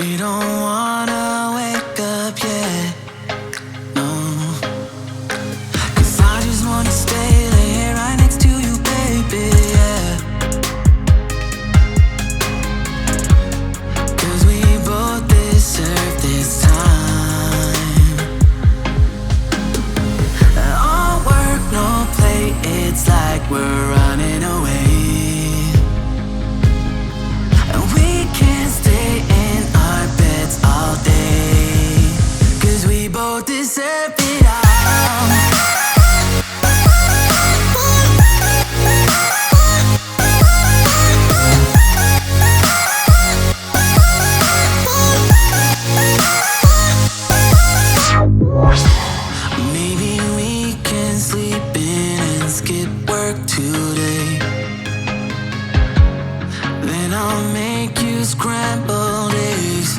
We don't wanna wake up yet, no. 'Cause I just wanna stay here right next to you, baby, yeah. 'Cause we both deserve this time. All work, no play, it's like we're running away. And we can't stay in our beds all day. 'Cause we both deserve it all. Maybe we can sleep in and skip work today. Then I'll make you scrambled eggs.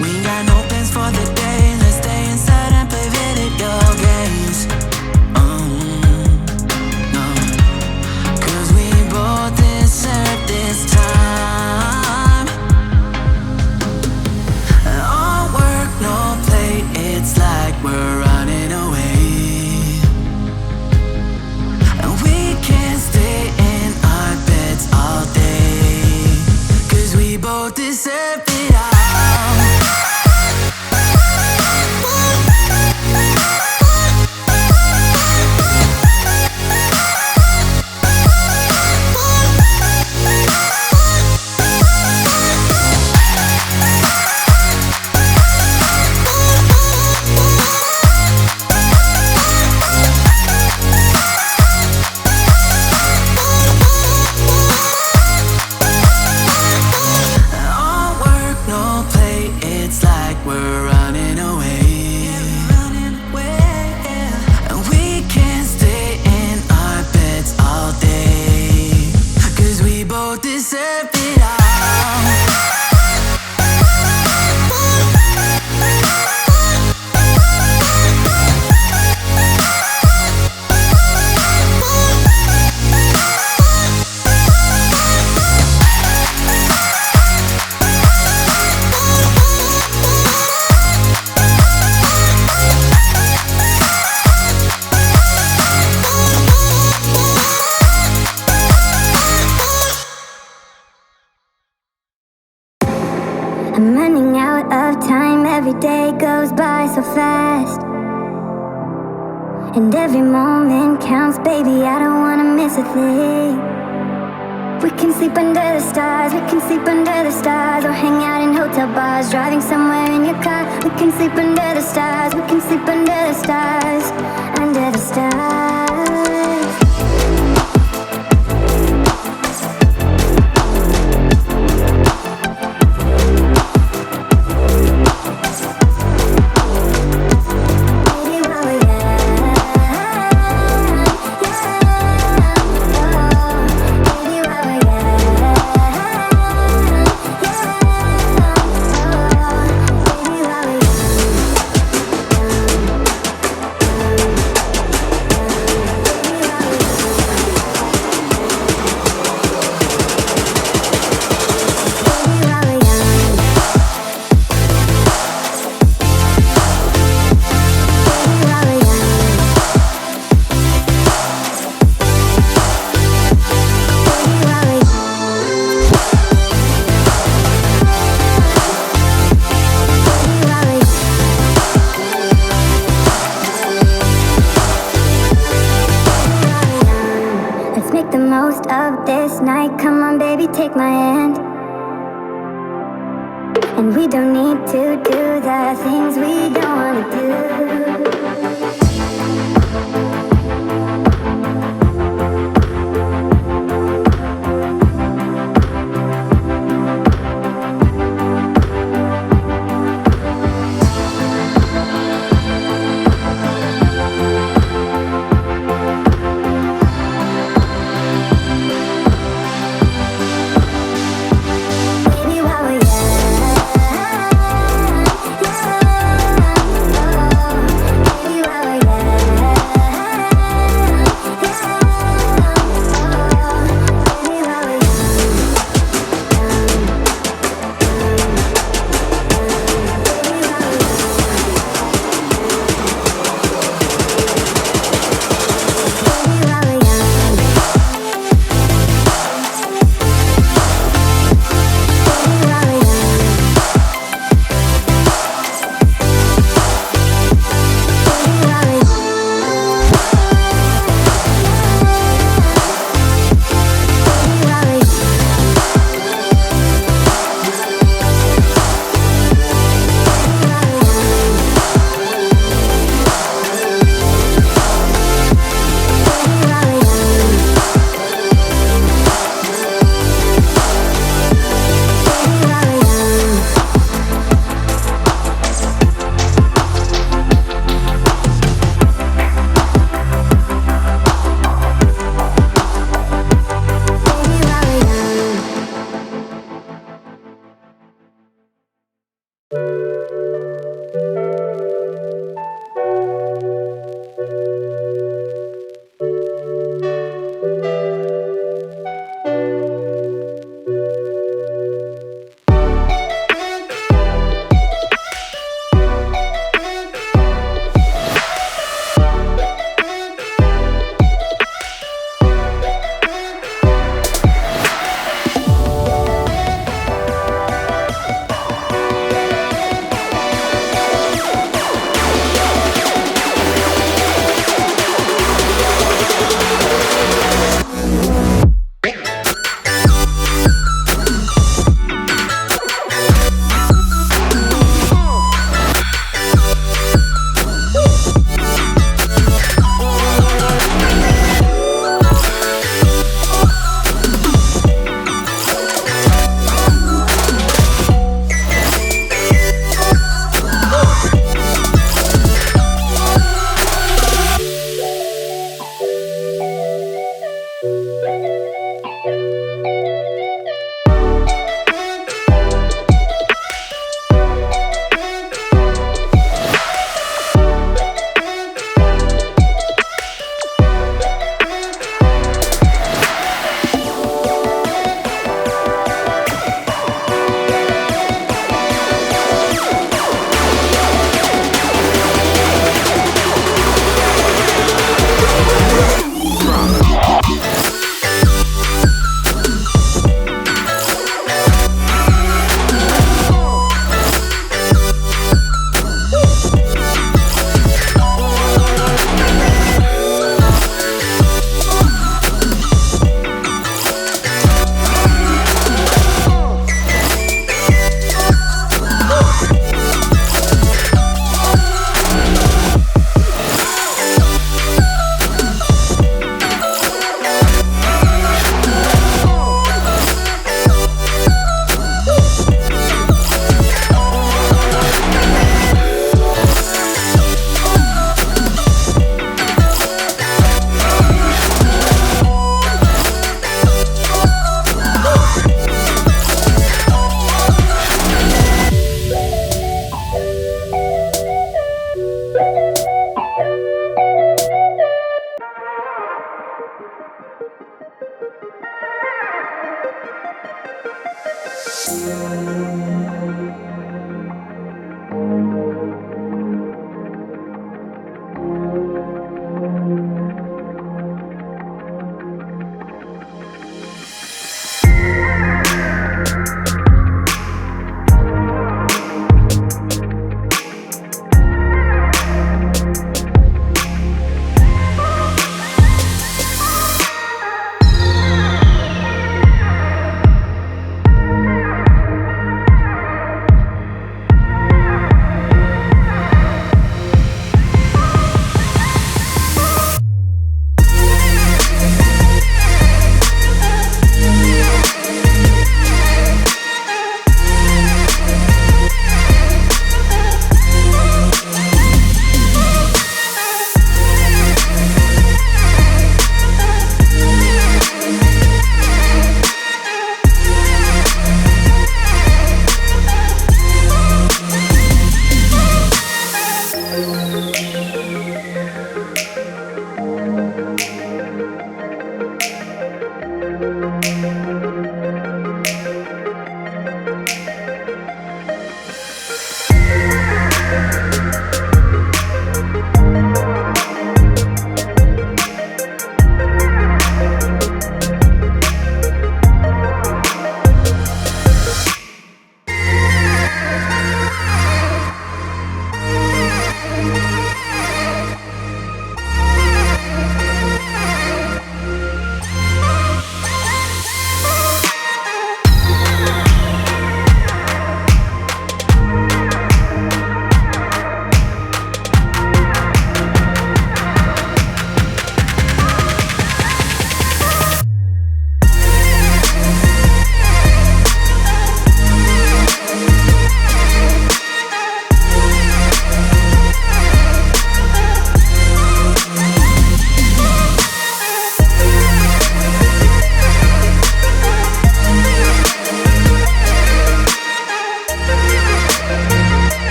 We got no plans for the day. Let's stay inside and play video games. No. 'Cause we both deserve this time. All work, no play, it's like we're running away. And we can't stay in our beds all day. 'Cause we both deserve it all. All work, no play, it's like we're running away. And we can't stay in our beds all day. 'Cause we both deserve it all. I'm running out of time, every day goes by so fast. And every moment counts, baby, I don't wanna miss a thing. We can sleep under the stars, we can sleep under the stars. Or hang out in hotel bars, driving somewhere in your car. We can sleep under the stars, we can sleep under the stars. Under the stars. Most of this night, come on baby, take my hand. And we don't need to do the things we don't wanna do.